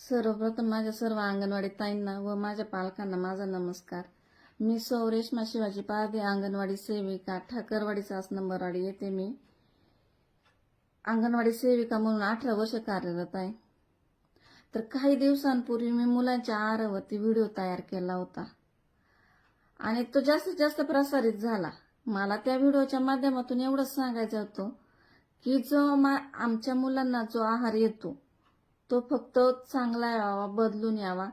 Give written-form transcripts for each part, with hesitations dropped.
सर्वप्रथम माझ्या सर्व अंगणवाडी ताईंना व माझ्या पालकांना माझा नमस्कार. मी सौ रेश्मा शिवाजी पारधी, अंगणवाडी सेविका, ठाकरवाडी 6 नंबरवाडी येथे मी अंगणवाडी सेविका म्हणून 18 वर्ष कार्यरत आहे. तर काही दिवसांपूर्वी मी मुलांच्या आहारावरती व्हिडिओ तयार केला होता आणि तो जास्तीत जास्त प्रसारित झाला. मला त्या व्हिडिओच्या माध्यमातून एवढंच सांगायचं होतं की आमच्या मुलांना जो आहार येतो तो फक्त चांगला यावा, बदलून यावा,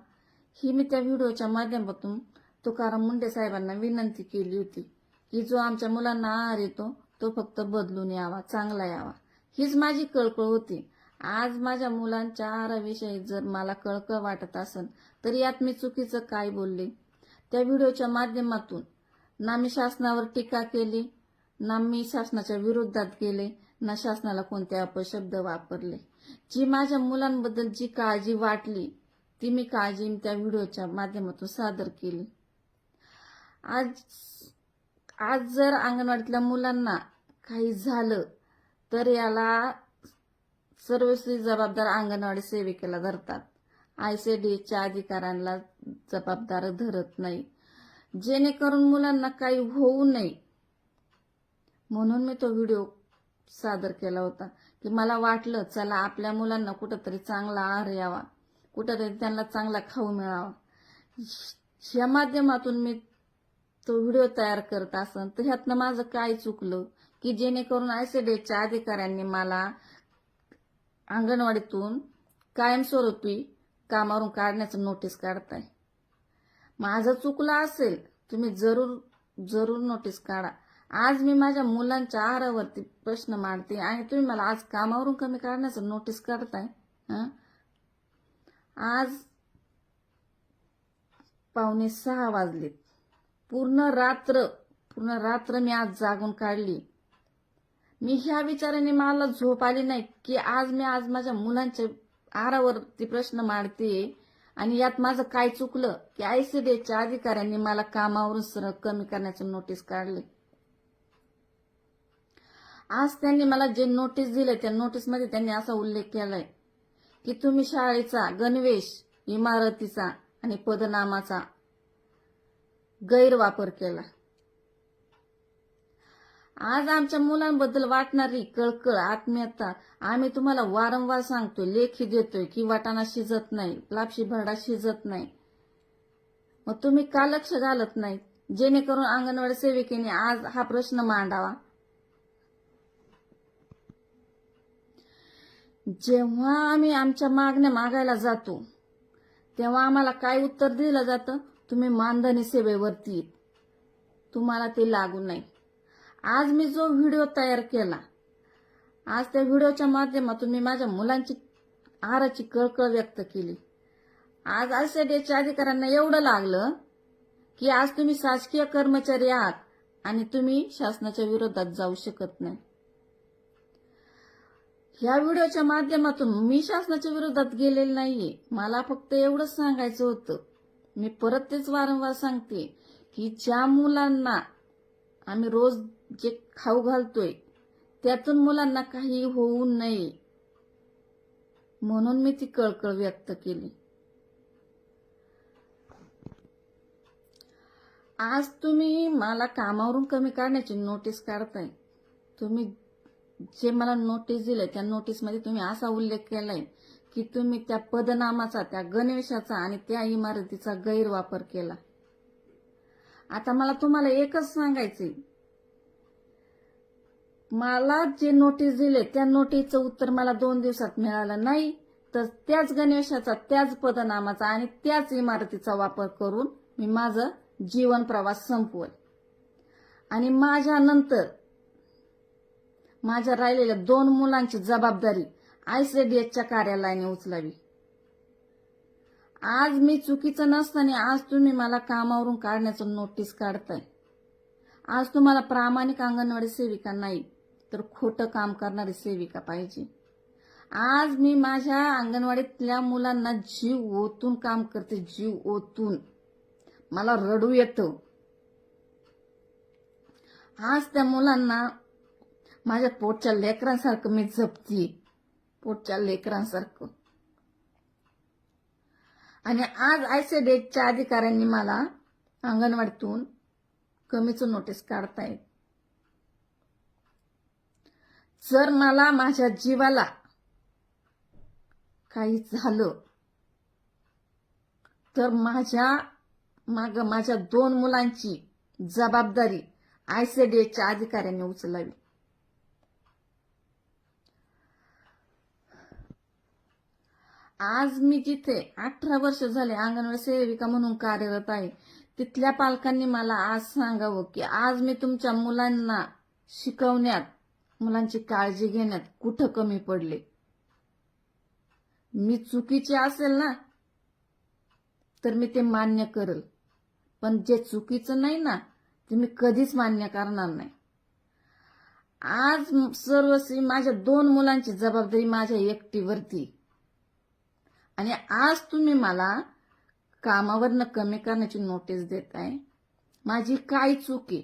ही मी त्या व्हिडिओच्या माध्यमातून तुकाराम मुंडे साहेबांना विनंती केली होती की जो आमच्या मुलांना आहार येतो तो फक्त बदलून यावा, चांगला यावा. हीच माझी कळकळ होती. आज माझ्या मुलांच्या आहाराविषयी जर मला कळकळ वाटत असेल तर यात मी चुकीचं काय बोलले? त्या व्हिडिओच्या माध्यमातून ना मी शासनावर टीका केली, ना मी शासनाच्या विरोधात गेले, ना शासनाला कोणते अपशब्द वापरले. जी माझ्या मुलांबद्दल जी काळजी वाटली ती मी काळजी त्या व्हिडिओच्या माध्यमातून सादर केली. आज जर अंगणवाडीतल्या मुलांना काही झालं तर याला सर्वस्वी जबाबदार अंगणवाडी सेविकेला धरतात. ICDSच्या अधिकाऱ्यांना जबाबदार धरत नाही. जेणेकरून मुलांना काही होऊ नये म्हणून मी तो व्हिडिओ सादर केला होता की मला वाटलं चला आपल्या मुलांना कुठंतरी चांगला आहार यावा, कुठंतरी त्यांना चांगला खाऊ मिळावा. या माध्यमातून मी तो व्हिडिओ तयार करत असन तर ह्यातनं माझं काय चुकलं की जेणेकरून ICDSच्या अधिकाऱ्यांनी मला अंगणवाडीतून कायमस्वरूपी कामावरून काढण्याचं नोटीस काढताय. माझं चुकलं असेल तुम्ही जरूर नोटीस काढा. आज मी माझ्या मुलांच्या आहारावरती प्रश्न मांडते आणि तुम्ही मला आज कामावरून कमी काढण्याचं नोटीस काढताय. आज 5:45 वाजलेत. पूर्ण रात्र मी आज जागून काढली. मी ह्या विचाराने मला झोप आली नाही की आज माझ्या मुलांच्या आहारावरती प्रश्न मांडते आणि यात माझं काय चुकलं की ICDSच्या अधिकाऱ्यांनी मला कामावरून सरळ कमी करण्याचं नोटीस काढले. आज त्यांनी मला जे नोटीस दिले त्या नोटीसमध्ये त्यांनी असा उल्लेख केलाय की तुम्ही शाळेचा गणवेश, इमारतीचा आणि पदनामाचा गैरवापर केला. आज आमच्या मुलांबद्दल वाटणारी कळकळ, आत्मीयता आम्ही तुम्हाला वारंवार सांगतोय, लेखी देतोय की वाटाणा शिजत नाही, लापशी भरडा शिजत नाही. मग तुम्ही का लक्ष घालत नाही जेणेकरून अंगणवाडी सेविकेने आज हा प्रश्न मांडावा? जेव्हा आम्ही आमच्या मागण्या मागायला जातो तेव्हा आम्हाला काय उत्तर दिलं जातं? तुम्ही मानधनी सेवेवरती, तुम्हाला ते लागू नाही. आज मी जो व्हिडिओ तयार केला, आज त्या व्हिडिओच्या माध्यमातून मी माझ्या मुलांची आहाराची कळकळ व्यक्त केली. आज ICDSच्या अधिकाऱ्यांना एवढं लागलं की आज तुम्ही शासकीय कर्मचारी आहात आणि तुम्ही शासनाच्या विरोधात जाऊ शकत नाही. ह्या व्हिडिओच्या माध्यमातून मी शासनाच्या विरोधात गेलेले नाहीये. मला फक्त एवढंच सांगायचं होतं. मी परत तेच वारंवार सांगते की ज्या मुलांना आम्ही रोज जे खाऊ घालतोय त्यातून मुलांना काही होऊ नये म्हणून मी ती कळकळ व्यक्त केली. आज तुम्ही मला कामावरून कमी काढण्याची नोटीस काढताय. तुम्ही जे मला नोटीस दिले त्या नोटीसमध्ये तुम्ही असा उल्लेख केलाय की तुम्ही त्या पदनामाचा, त्या गणवेशाचा आणि त्या इमारतीचा गैरवापर केला. आता मला तुम्हाला एकच सांगायचंय, मला जे नोटीस दिले त्या नोटीसचं उत्तर मला 2 दिवसात मिळालं नाही तर त्याच गणवेशाचा, त्याच पदनामाचा आणि त्याच इमारतीचा वापर करून मी माझं जीवन प्रवास संपवल आणि माझ्यानंतर माझ्या राहिलेल्या 2 मुलांची जबाबदारी ICDSच्या कार्यालयाने उचलावी. आज मी चुकीचं नसताना आज तुम्ही मला कामावरून काढण्याचं नोटीस काढताय. आज तुम्हाला प्रामाणिक अंगणवाडी सेविका नाही तर खोटं काम करणारी सेविका पाहिजे. आज मी माझ्या अंगणवाडीतल्या मुलांना जीव ओतून काम करते, जीव ओतून. मला रडू येतं. आज त्या मुलांना माझ्या पोटच्या लेकरांसारखं मी जपते, पोटच्या लेकरांसारखं. आणि आज आयसीडीएसच्या अधिकाऱ्यांनी मला अंगणवाडीतून कमीच नोटीस काढतायत. जर मला माझ्या जीवाला काही झालं तर माझ्या 2 मुलांची जबाबदारी आयसीडीएसच्या अधिकाऱ्यांनी उचलावी. आज मी जिथे 18 वर्ष झाले अंगणवाडी सेविका म्हणून कार्यरत आहे, तिथल्या पालकांनी मला आज सांगावं की आज मी तुमच्या मुलांना शिकवण्यात, मुलांची काळजी घेण्यात कुठं कमी पडले. मी चुकीचे असेल ना तर मी ते मान्य करेल, पण जे चुकीचं नाही ना ते मी कधीच मान्य करणार नाही. आज सर्वस्वी माझ्या 2 मुलांची जबाबदारी माझ्या एकटीवरती, आणि आज तुम्ही मला कामावरनं कमी करण्याची नोटीस देताय. माझी काय चूक आहे?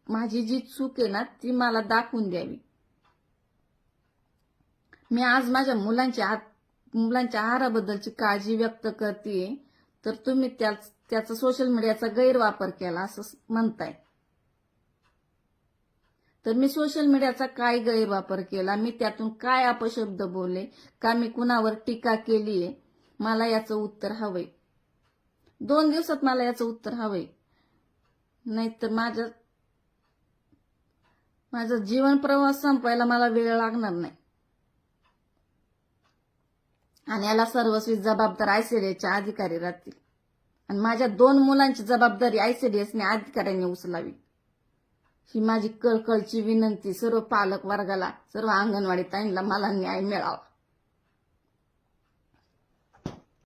माझी जी चूक आहे ना ती मला दाखवून द्यावी. मी आज माझ्या मुलांच्या आहाराबद्दलची काळजी व्यक्त करते, तर तुम्ही त्याचा सोशल मीडियाचा गैरवापर केला असं म्हणताय. तर मी सोशल मीडियाचा काय गैरवापर केला? मी त्यातून काय अपशब्द बोलले? का मी कुणावर टीका केलीये? मला याचं उत्तर हवंय. 2 दिवसात मला याचं उत्तर हवंय, नाहीतर माझा जीवन प्रवास संपवायला मला वेळ लागणार नाही. आणि याला सर्वस्वी जबाबदार आयसीडीएसचे अधिकारी राहतील, आणि माझ्या 2 मुलांची जबाबदारी आयसीडीएसने अधिकाऱ्यांनी उचलावी. ही माझी कळकळची विनंती सर्व पालक वर्गाला, सर्व अंगणवाडी ताईंना. मला न्याय मिळावा.